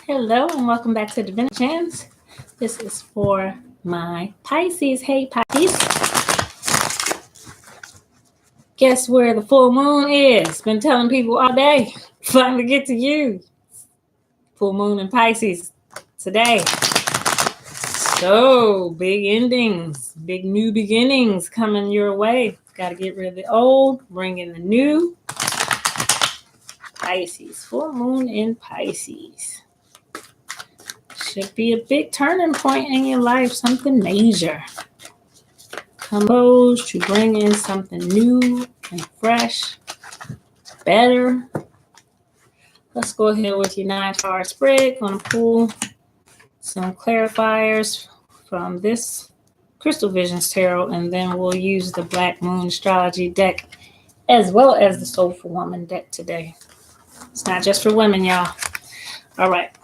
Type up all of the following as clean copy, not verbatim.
Hello and welcome back to Divinity Chance. This is for my Pisces. Hey Pisces. Guess where the full moon is? Been telling people all day. Finally get to you. Full moon in Pisces today. So big endings, big new beginnings coming your way. Got to get rid of the old, bring in the new. Pisces, full moon in Pisces. Should be a big turning point in your life, something major. Compose to bring in something new and fresh, better. Let's go ahead with your 9-card spread. Going to pull some clarifiers from this Crystal Visions Tarot, and then we'll use the Black Moon Astrology deck as well as the Soulful Woman deck today. It's not just for women, y'all. All right.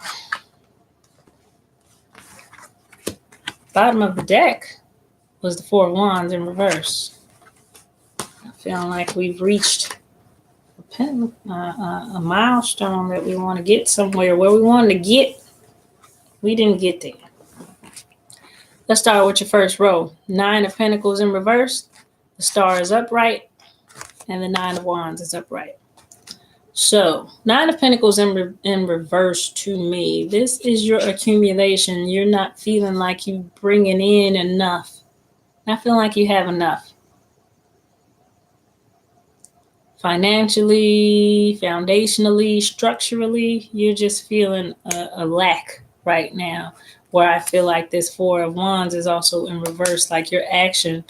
Bottom of the deck was the Four of Wands in reverse. I feel like we've reached a milestone that we want to get somewhere. Where we wanted to get, we didn't get there. Let's start with your first row. 9 of Pentacles in reverse. The Star is upright, and the 9 of Wands is upright. So, 9 of Pentacles in reverse to me. This is your accumulation. You're not feeling like you're bringing in enough. Not feeling like you have enough. Financially, foundationally, structurally, you're just feeling a lack right now. Where I feel like this Four of Wands is also in reverse, like your action,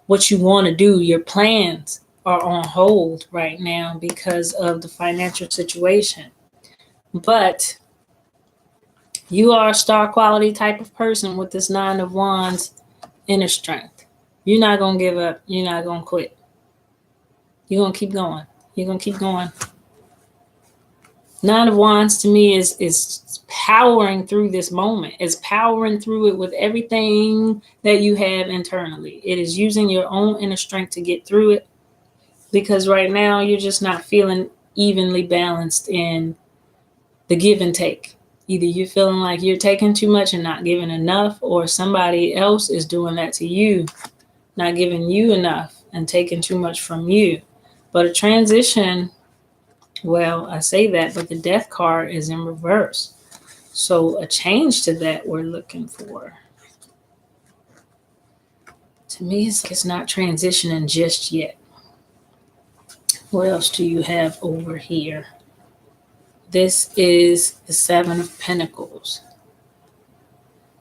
what you want to do, your plans are on hold right now because of the financial situation. But you are a star quality type of person with this 9 of Wands inner strength. You're not going to give up. You're not going to quit. You're going to keep going. You're going to keep going. 9 of Wands to me is powering through this moment. It's powering through it with everything that you have internally. It is using your own inner strength to get through it. Because right now you're just not feeling evenly balanced in the give and take. Either you're feeling like you're taking too much and not giving enough, or somebody else is doing that to you, not giving you enough and taking too much from you. But a transition, well, I say that, but the Death card is in reverse. So a change to that we're looking for. To me, it's not transitioning just yet. What else do you have over here? This is the 7 of Pentacles.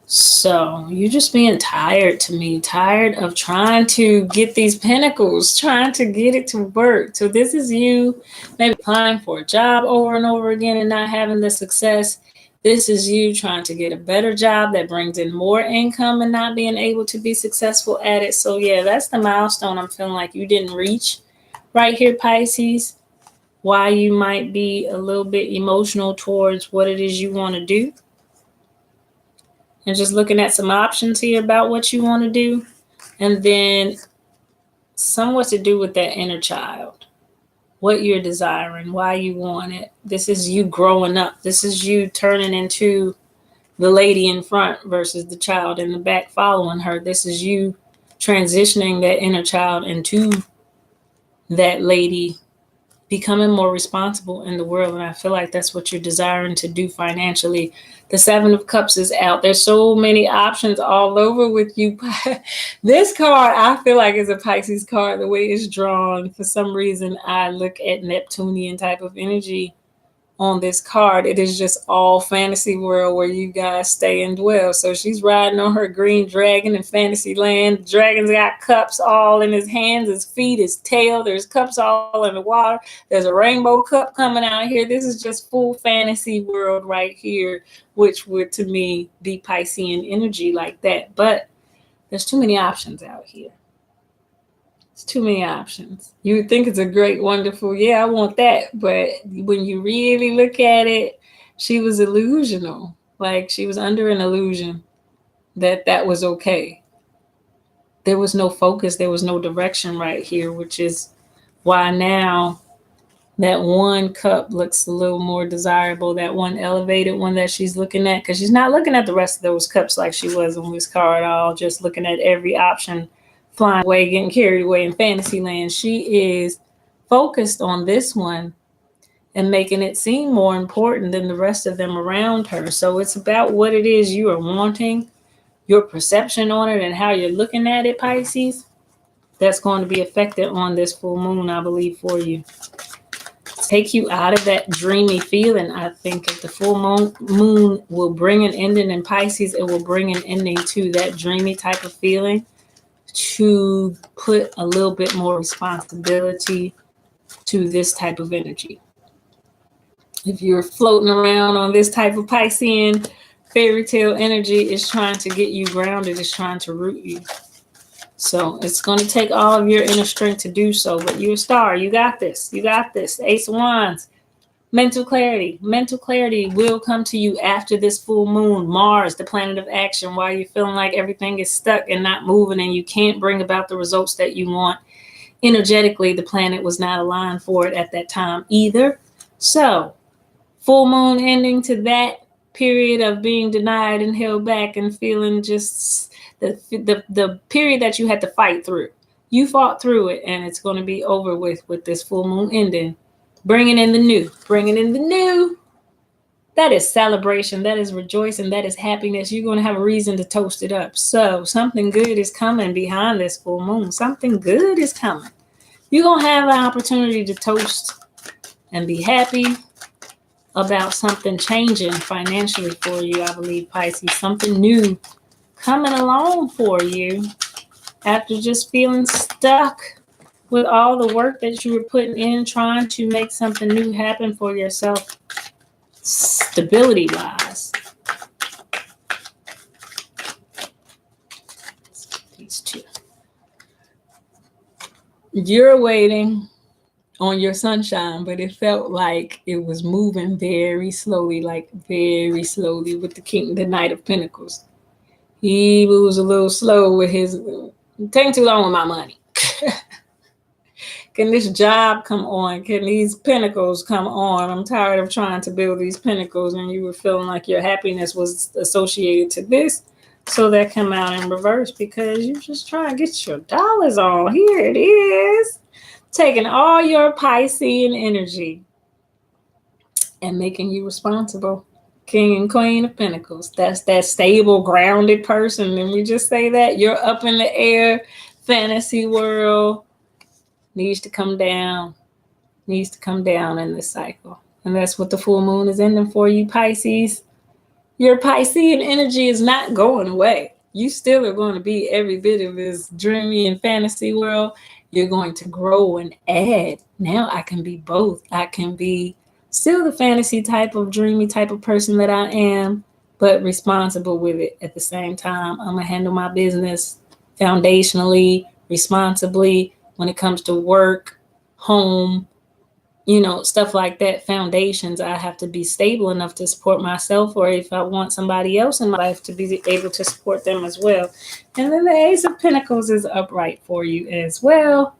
So you're just being tired to me, tired of trying to get these pentacles, trying to get it to work. So this is you maybe applying for a job over and over again and not having the success. This is you trying to get a better job that brings in more income and not being able to be successful at it. So yeah, that's the milestone I'm feeling like you didn't reach right here, Pisces. Why you might be a little bit emotional towards what it is you want to do. And just looking at some options here about what you want to do. And then somewhat to do with that inner child. What you're desiring, why you want it. This is you growing up. This is you turning into the lady in front versus the child in the back following her. This is you transitioning that inner child into that lady, becoming more responsible in the world. And I feel like that's what you're desiring to do financially. The 7 of Cups is out. There's so many options all over with you. This card, I feel like, is a Pisces card. The way it's drawn, for some reason, I look at Neptunian type of energy on this card. It is just all fantasy world where you guys stay and dwell. So she's riding on her green dragon in fantasy land. The dragon's got cups all in his hands, his feet, his tail. There's cups all in the water. There's a rainbow cup coming out here. This is just full fantasy world right here, which would to me be Piscean energy like that. But there's too many options out here. It's too many options. You would think it's a great, wonderful, yeah, I want that. But when you really look at it, she was illusional. Like she was under an illusion that that was okay. There was no focus. There was no direction right here, which is why now That one cup looks a little more desirable, that one elevated one that she's looking at, because she's not looking at the rest of those cups like she was on this card, all just looking at every option, flying away, getting carried away in fantasy land. She is focused on this one and making it seem more important than the rest of them around her. So it's about what it is you are wanting, your perception on it, and how you're looking at it, Pisces. That's going to be affected on this full moon, I believe, for you. Take you out of that dreamy feeling. I think if the full moon will bring an ending in Pisces, it will bring an ending to that dreamy type of feeling, to put a little bit more responsibility to this type of energy. If you're floating around on this type of Piscean fairy tale energy, it's trying to get you grounded, it's trying to root you. So it's going to take all of your inner strength to do so, but you're a star. You got this. You got this. Ace of Wands. Mental clarity. Mental clarity will come to you after this full moon. Mars, the planet of action, while you're feeling like everything is stuck and not moving and you can't bring about the results that you want. Energetically, the planet was not aligned for it at that time either. So, full moon ending to that period of being denied and held back and feeling just the period that you had to fight through. You fought through it, and it's going to be over with this full moon ending. Bringing in the new. Bringing in the new. That is celebration. That is rejoicing. That is happiness. You're going to have a reason to toast it up. So something good is coming behind this full moon. Something good is coming. You're going to have an opportunity to toast and be happy about something changing financially for you, I believe, Pisces. Something new coming along for you after just feeling stuck with all the work that you were putting in, trying to make something new happen for yourself, stability-wise. These two. You're waiting on your sunshine, but it felt like it was moving very slowly, with the Knight of Pentacles. He moves a little slow with his, taking too long with my money. Can this job come on? Can these pentacles come on? I'm tired of trying to build these pentacles, and you were feeling like your happiness was associated to this. So that come out in reverse because you're just trying to get your dollars on. Here it is. Taking all your Piscean energy and making you responsible. King and Queen of Pentacles. That's that stable, grounded person. And we just say that you're up in the air, fantasy world. Needs to come down in this cycle. And that's what the full moon is ending for you, Pisces. Your Piscean energy is not going away. You still are going to be every bit of this dreamy and fantasy world. You're going to grow and add. Now I can be both. I can be still the fantasy type of dreamy type of person that I am, but responsible with it at the same time. I'm going to handle my business foundationally, responsibly when it comes to work, home, stuff like that, foundations. I have to be stable enough to support myself, or if I want somebody else in my life to be able to support them as well. And then the Ace of Pentacles is upright for you as well.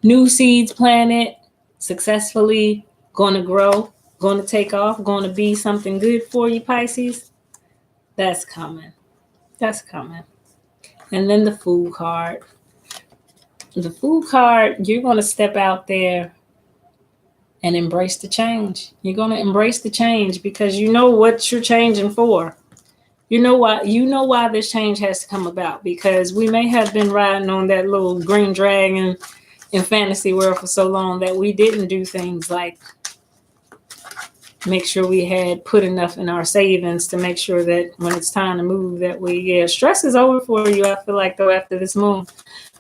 New seeds planted, successfully going to grow, going to take off, going to be something good for you, Pisces. That's coming. That's coming. And then the Fool card. The Fool card, you're going to step out there and embrace the change. You're going to embrace the change because you know what you're changing for. You know why this change has to come about, because we may have been riding on that little green dragon in fantasy world for so long that we didn't do things like make sure we had put enough in our savings to make sure that when it's time to move that stress is over for you, I feel like, though, after this moon.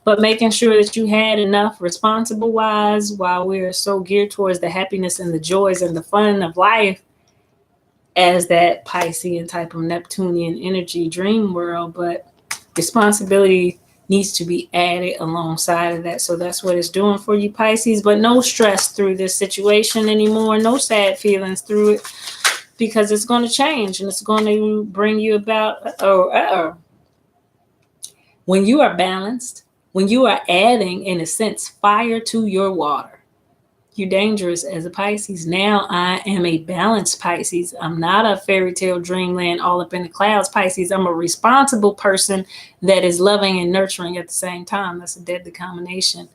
But making sure that you had enough responsible wise, while we're so geared towards the happiness and the joys and the fun of life as that Piscean type of Neptunian energy dream world. But responsibility needs to be added alongside of that. So that's what it's doing for you, Pisces. But no stress through this situation anymore. No sad feelings through it, because it's going to change and it's going to bring you about when you are balanced. When you are adding, in a sense, fire to your water, You dangerous as a Pisces. Now I am a balanced Pisces. I'm not a fairy tale dreamland all up in the clouds Pisces. I'm a responsible person that is loving and nurturing at the same time. That's a deadly combination.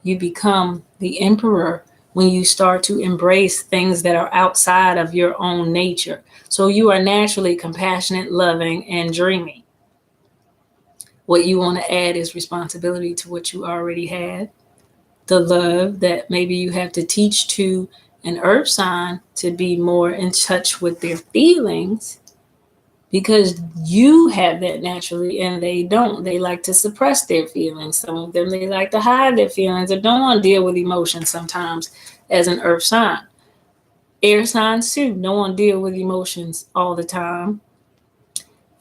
You become the emperor when you start to embrace things that are outside of your own nature. So you are naturally compassionate, loving, and dreamy. What you want to add is responsibility to what you already had. The love that maybe you have to teach to an earth sign to be more in touch with their feelings, because you have that naturally and they don't. They like to suppress their feelings. Some of them, they like to hide their feelings or don't want to deal with emotions sometimes as an earth sign. Air signs too don't want to deal with emotions all the time.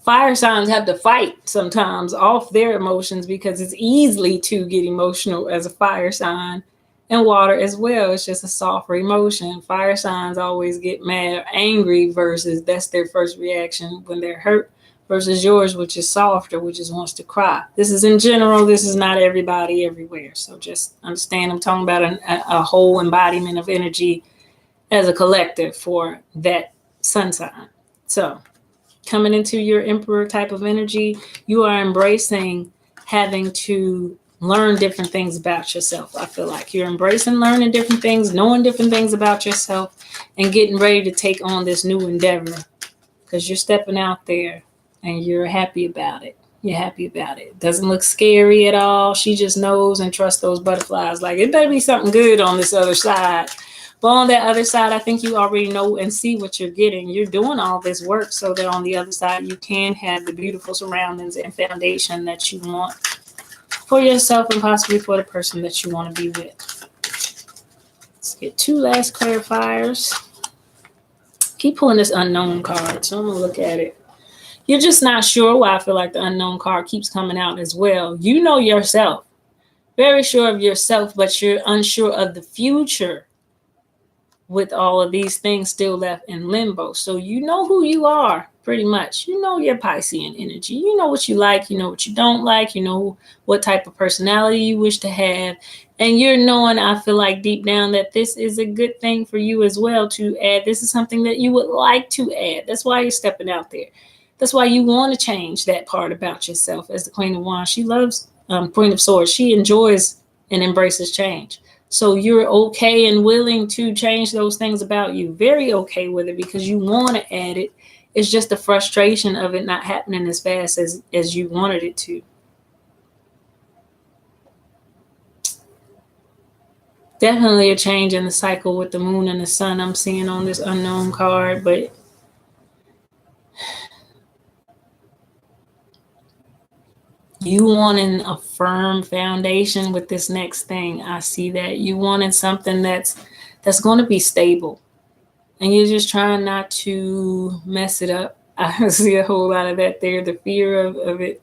Fire signs have to fight sometimes off their emotions because it's easy to get emotional as a fire sign. And water as well. It's just a softer emotion. Fire signs always get mad or angry versus that's their first reaction when they're hurt, versus yours, which is softer, which is wants to cry. This is in general. This is not everybody everywhere. So just understand I'm talking about a whole embodiment of energy as a collective for that sun sign. So coming into your emperor type of energy, you are embracing having to learn different things about yourself. I feel like you're embracing learning different things, knowing different things about yourself, and getting ready to take on this new endeavor because you're stepping out there and you're happy about it. You're happy about it. Doesn't look scary at all. She just knows and trusts those butterflies. Like, it better be something good on this other side. But on that other side, I think you already know and see what you're getting. You're doing all this work so that on the other side, you can have the beautiful surroundings and foundation that you want for yourself and possibly for the person that you want to be with. Let's get two last clarifiers. Keep pulling this unknown card, so I'm going to look at it. You're just not sure why I feel like the unknown card keeps coming out as well. You know yourself. Very sure of yourself, but you're unsure of the future with all of these things still left in limbo. So you know who you are, pretty much. You know your Piscean energy. You know what you like. You know what you don't like. You know what type of personality you wish to have. And you're knowing, I feel like deep down, that this is a good thing for you as well to add. This is something that you would like to add. That's why you're stepping out there. That's why you want to change that part about yourself. As the Queen of Wands, she loves Queen of Swords. She enjoys and embraces change. So you're okay and willing to change those things about you. Very okay with it because you want to add it. It's just the frustration of it not happening as fast as you wanted it to. Definitely a change in the cycle with the moon and the sun I'm seeing on this unknown card, but you wanting a firm foundation with this next thing. I see that you wanted something that's going to be stable, and you're just trying not to mess it up. I see a whole lot of that there, the fear of it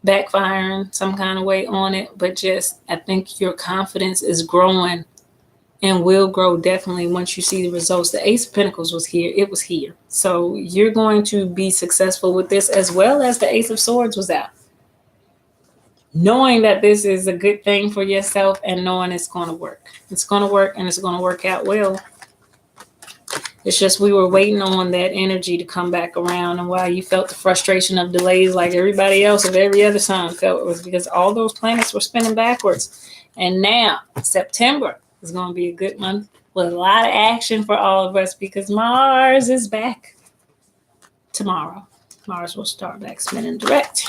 backfiring some kind of way on it, but just I think your confidence is growing and will grow definitely once you see the results. The Ace of Pentacles was here. It was here. So you're going to be successful with this, as well as the Ace of Swords was out. Knowing that this is a good thing for yourself and knowing it's going to work. It's going to work and it's going to work out well. It's just we were waiting on that energy to come back around, and why you felt the frustration of delays like everybody else of every other sign felt, was because all those planets were spinning backwards. And now September is going to be a good month with a lot of action for all of us because Mars is back tomorrow. Mars will start back spinning direct.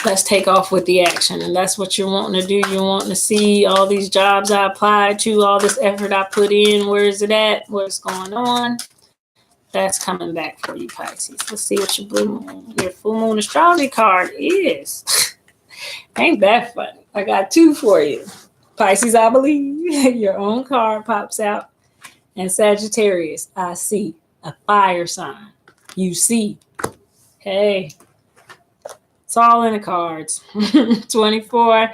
Let's take off with the action. And that's what you're wanting to do. You're wanting to see all these jobs I applied to, all this effort I put in. Where is it at? What's going on? That's coming back for you, Pisces. Let's see what your full moon astrology card is. Ain't that funny? I got two for you. Pisces, I believe. Your own card pops out. And Sagittarius, I see a fire sign. You see. Hey. It's all in the cards. 24,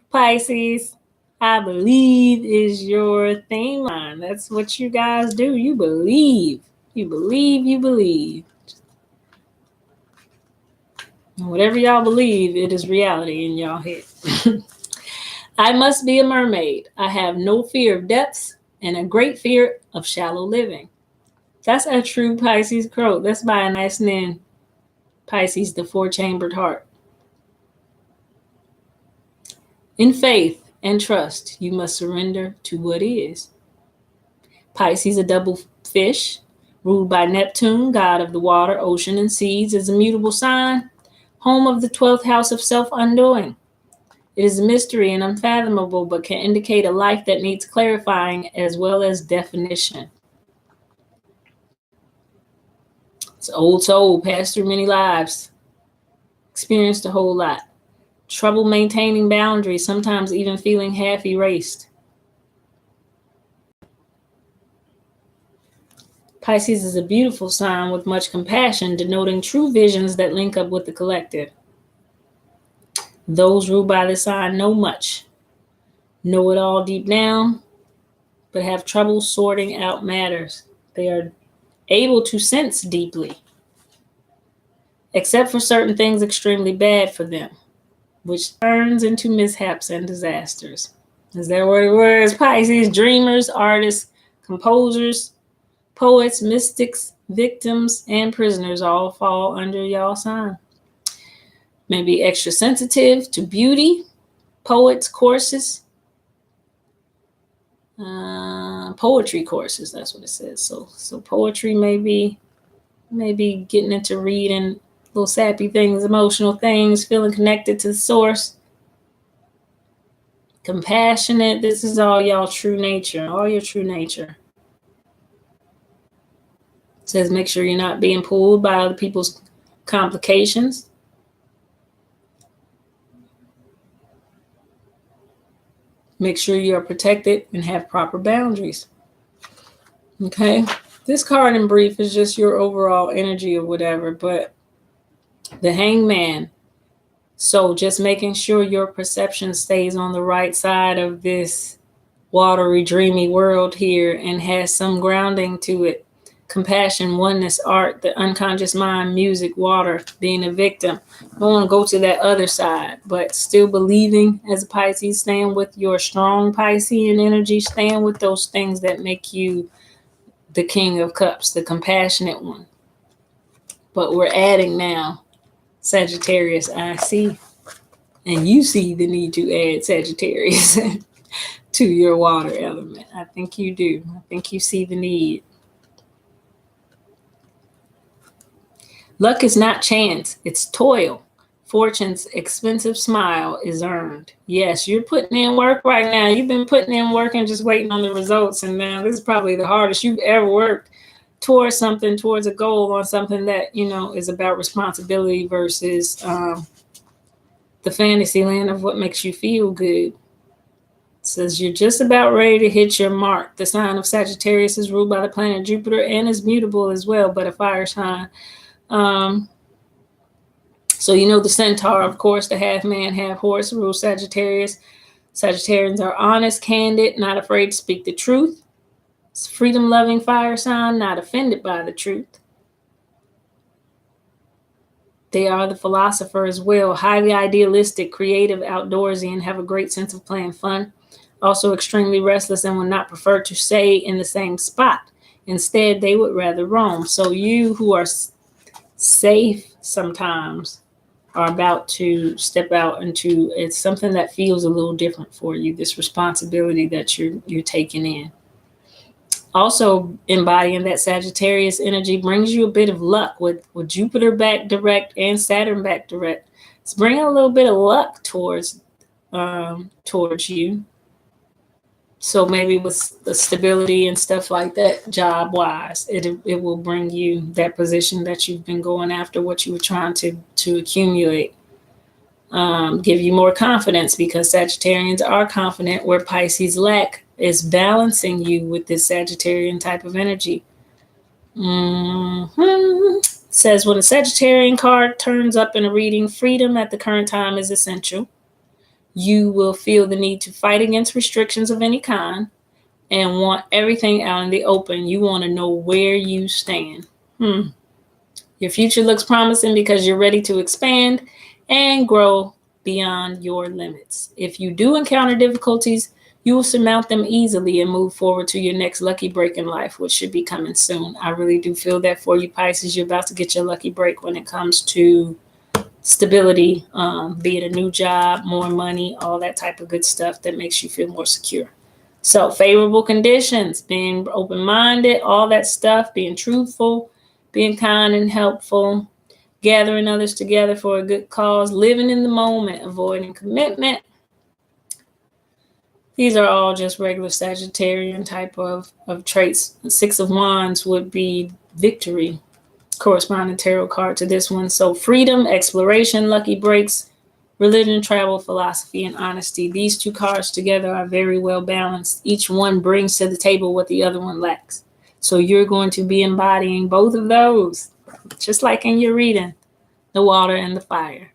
Pisces, I believe is your theme line. That's what you guys do. You believe. You believe, you believe. And whatever y'all believe, it is reality in y'all head. I must be a mermaid. I have no fear of depths and a great fear of shallow living. That's a true Pisces quote. That's by a nice Nin. Pisces, the four-chambered heart. In faith and trust, you must surrender to what is. Pisces, a double fish, ruled by Neptune, god of the water, ocean, and seas, is a mutable sign, home of the 12th house of self-undoing. It is a mystery and unfathomable, but can indicate a life that needs clarifying as well as definition. It's an old soul, passed through many lives, experienced a whole lot. Trouble maintaining boundaries, sometimes even feeling half erased. Pisces is a beautiful sign with much compassion, denoting true visions that link up with the collective. Those ruled by this sign know much, know it all deep down, but have trouble sorting out matters. They are able to sense deeply, except for certain things extremely bad for them, which turns into mishaps and disasters. Is that what it was? Pisces, dreamers, artists, composers, poets, mystics, victims, and prisoners all fall under y'all sign. Maybe extra sensitive to beauty, poets, courses, poetry courses. That's what it says. So poetry, maybe getting into reading little sappy things, emotional things, feeling connected to the source. Compassionate. This is all y'all true nature, all your true nature. It says make sure you're not being pulled by other people's complications. Make sure you are protected and have proper boundaries. Okay? This card in brief is just your overall energy or whatever, but the Hangman. So just making sure your perception stays on the right side of this watery, dreamy world here and has some grounding to it. Compassion, oneness, art, the unconscious mind, music, water, being a victim. I don't want to go to that other side, but still believing as a Pisces, stand with your strong Piscean energy, stand with those things that make you the King of Cups, the compassionate one. But we're adding now Sagittarius, I see, and you see the need to add Sagittarius to your water element. I think you do. I think you see the need. Luck is not chance, it's toil. Fortune's expensive smile is earned. Yes, you're putting in work right now. You've been putting in work and just waiting on the results. And now this is probably the hardest you've ever worked towards something, towards a goal, on something that, is about responsibility versus the fantasy land of what makes you feel good. It says you're just about ready to hit your mark. The sign of Sagittarius is ruled by the planet Jupiter and is mutable as well, but a fire sign. So the centaur, of course, the half man, half horse, rules Sagittarius. Sagittarians are honest, candid, not afraid to speak the truth. It's a freedom-loving fire sign, not offended by the truth. They are the philosopher as well, highly idealistic, creative, outdoorsy, and have a great sense of playing fun. Also extremely restless and would not prefer to stay in the same spot. Instead, they would rather roam. So you who are safe sometimes are about to step out into it's something that feels a little different for you, this responsibility that you're taking in. Also embodying that Sagittarius energy brings you a bit of luck with Jupiter back direct and Saturn back direct. It's bringing a little bit of luck towards you. So maybe with the stability and stuff like that, job-wise, it will bring you that position that you've been going after, what you were trying to accumulate. Give you more confidence because Sagittarians are confident where Pisces lack is balancing you with this Sagittarian type of energy. It says when a Sagittarian card turns up in a reading, freedom at the current time is essential. You will feel the need to fight against restrictions of any kind and want everything out in the open. You want to know where you stand. Your future looks promising because you're ready to expand and grow beyond your limits. If you do encounter difficulties, you will surmount them easily and move forward to your next lucky break in life, which should be coming soon. I really do feel that for you, Pisces. You're about to get your lucky break when it comes to stability, be it a new job, more money, all that type of good stuff that makes you feel more secure. So favorable conditions, being open-minded, all that stuff, being truthful, being kind and helpful, gathering others together for a good cause, living in the moment, avoiding commitment. These are all just regular Sagittarian type of traits. 6 of Wands would be victory, corresponding tarot card to this one. So freedom, exploration, lucky breaks, religion, travel, philosophy, and honesty. These 2 cards together are very well balanced. Each one brings to the table what the other one lacks. So you're going to be embodying both of those, just like in your reading, the water and the fire.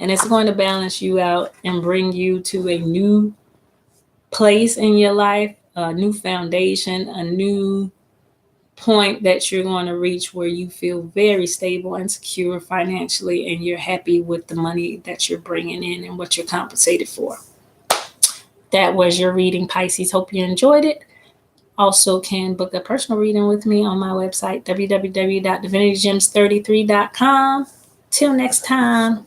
And it's going to balance you out and bring you to a new place in your life, a new foundation, a new point that you're going to reach where you feel very stable and secure financially, and you're happy with the money that you're bringing in and what you're compensated for. That was your reading, Pisces. Hope you enjoyed it. Also can book a personal reading with me on my website, www.divinitygems33.com. Till next time.